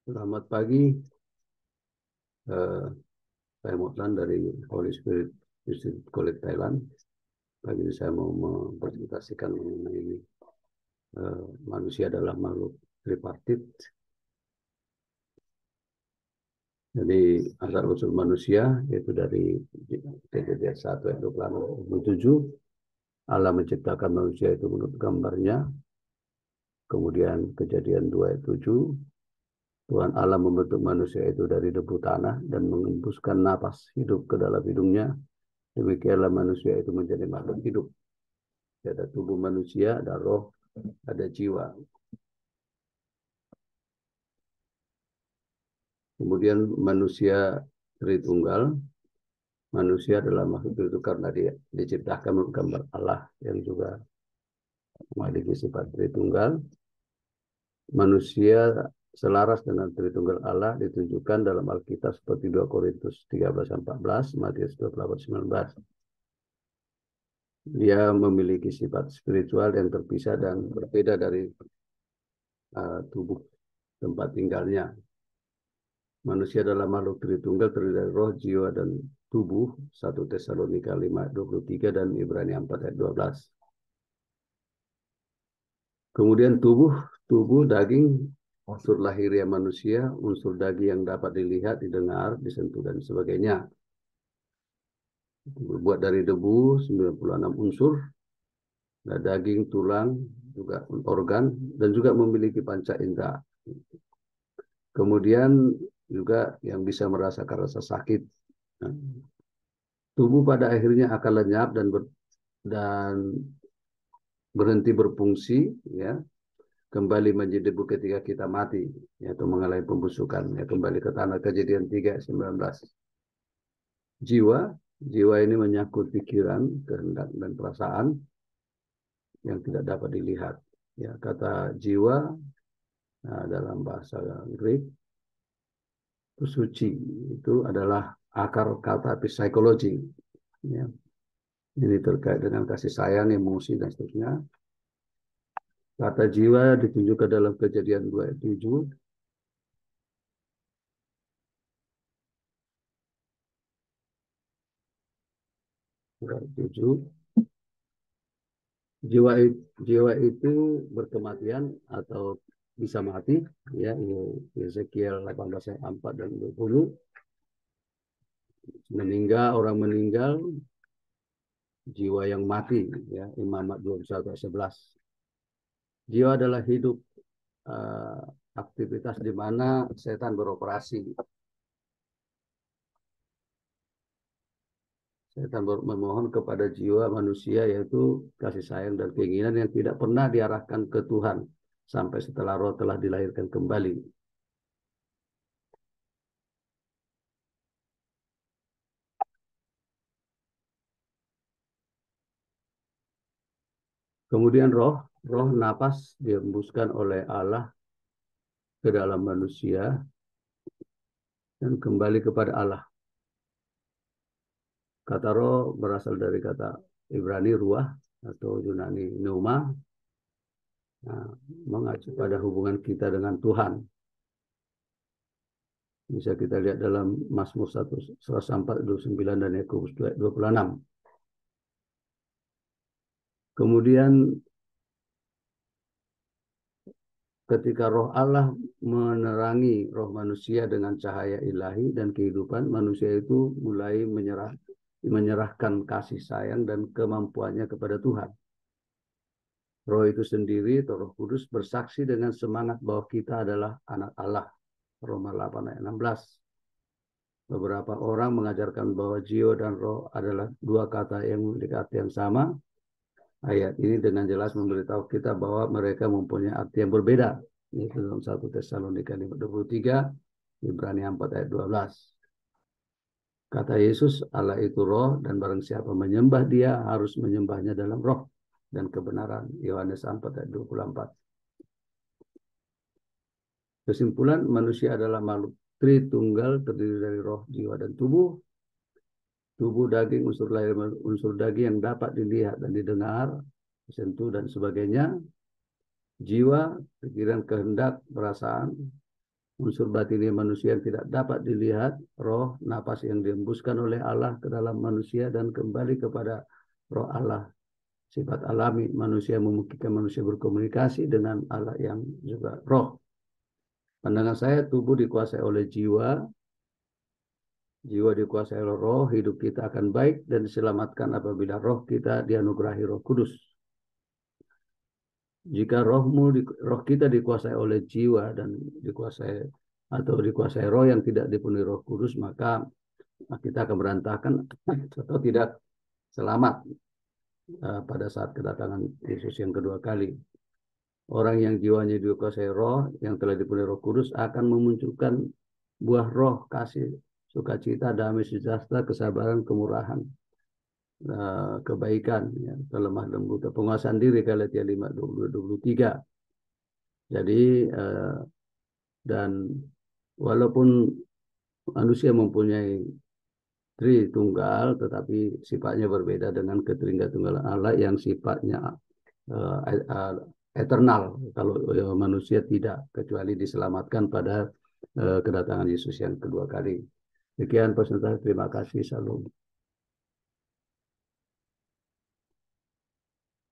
Selamat pagi, eh, saya Moklan dari Holy Spirit Institute College Thailand. Pagi ini saya mau mempresentasikan mengenai manusia adalah makhluk tripartit. Jadi asal usul manusia yaitu dari Kejadian 1 ayat 26-27. Allah menciptakan manusia itu menurut gambarnya. Kemudian Kejadian 2 ayat 7. Tuhan Allah membentuk manusia itu dari debu tanah dan mengembuskan napas hidup ke dalam hidungnya. Demikianlah manusia itu menjadi makhluk hidup. Ada tubuh manusia, ada roh, ada jiwa. Kemudian manusia Tritunggal. Manusia adalah makhluk itu karena dia diciptakan menurut gambar Allah yang juga memiliki sifat Tritunggal. Manusia selaras dengan Tritunggal Allah ditunjukkan dalam Alkitab seperti 2 Korintus 13-14, Matius 28-19. Dia memiliki sifat spiritual yang terpisah dan berbeda dari tubuh tempat tinggalnya. Manusia adalah makhluk Tritunggal terdiri dari roh, jiwa, dan tubuh. 1 Tesalonika 5:23 dan Ibrani 4 ayat 12. Kemudian tubuh daging, unsur lahiriah manusia, unsur daging yang dapat dilihat, didengar, disentuh, dan sebagainya. Berbuat dari debu, 96 unsur, dan daging, tulang, juga organ, dan juga memiliki panca indera. Kemudian juga yang bisa merasakan rasa sakit. Tubuh pada akhirnya akan lenyap dan berhenti berfungsi, ya, kembali menjadi debu ketika kita mati, yaitu mengalami pembusukan, ya, kembali ke tanah. Kejadian 3:19. Jiwa ini menyangkut pikiran, kehendak, dan perasaan yang tidak dapat dilihat. Ya, kata jiwa dalam bahasa Greek itu suci, itu adalah akar kata psikologi. Ya. Ini terkait dengan kasih sayang, emosi, dan seterusnya. Kata jiwa ditunjukkan dalam Kejadian 2 ayat 7. Jiwa itu berkematian atau bisa mati, ya, Ezekiel 18 ayat 4 dan 20. Orang meninggal, jiwa yang mati, ya, Imamat 21 ayat 11. Jiwa adalah hidup, aktivitas di mana setan beroperasi. Setan memohon kepada jiwa manusia yaitu kasih sayang dan keinginan yang tidak pernah diarahkan ke Tuhan sampai setelah roh telah dilahirkan kembali. Kemudian roh napas dihembuskan oleh Allah ke dalam manusia dan kembali kepada Allah. Kata roh berasal dari kata Ibrani ruah atau Yunani pneuma, mengacu pada hubungan kita dengan Tuhan. Bisa kita lihat dalam Mazmur 104:29 dan Yakobus 2:26. Kemudian ketika roh Allah menerangi roh manusia dengan cahaya ilahi dan kehidupan, manusia itu mulai menyerahkan kasih sayang dan kemampuannya kepada Tuhan. Roh itu sendiri, atau Roh Kudus, bersaksi dengan semangat bahwa kita adalah anak Allah. Roma 8 ayat 16. Beberapa orang mengajarkan bahwa jiwa dan roh adalah dua kata yang memiliki arti yang sama. Ayat ini dengan jelas memberitahu kita bahwa mereka mempunyai arti yang berbeda. Ini dalam 1 Tesalonika 5:23, Ibrani 4 ayat 12. Kata Yesus, Allah itu roh dan barang siapa menyembah dia harus menyembahnya dalam roh dan kebenaran. Yohanes 4 ayat 24. Kesimpulan, manusia adalah makhluk Tritunggal terdiri dari roh, jiwa, dan tubuh. Tubuh daging, unsur daging yang dapat dilihat dan didengar, disentuh, dan sebagainya. Jiwa, pikiran, kehendak, perasaan, unsur batinnya manusia yang tidak dapat dilihat, roh, napas yang dihembuskan oleh Allah ke dalam manusia dan kembali kepada roh Allah. Sifat alami manusia memungkinkan manusia berkomunikasi dengan Allah yang juga roh. Pandangan saya, tubuh dikuasai oleh jiwa, jiwa dikuasai oleh roh, hidup kita akan baik dan diselamatkan apabila roh kita dianugerahi Roh Kudus. Jika roh kita dikuasai oleh jiwa dan dikuasai roh yang tidak dipenuhi Roh Kudus, maka kita akan berantakan atau tidak selamat pada saat kedatangan Yesus yang kedua kali. Orang yang jiwanya dikuasai roh yang telah dipenuhi Roh Kudus akan memunculkan buah roh, kasih, sukacita, damai, sejahtera, kesabaran, kemurahan, kebaikan, ya, kelemah lembut, penguasaan diri, Galatia 5:22-23. Jadi dan walaupun manusia mempunyai Tritunggal, tetapi sifatnya berbeda dengan ketunggalan Allah yang sifatnya eternal. Kalau manusia tidak, kecuali diselamatkan pada kedatangan Yesus yang kedua kali. Demikian presentasi, terima kasih. Salam.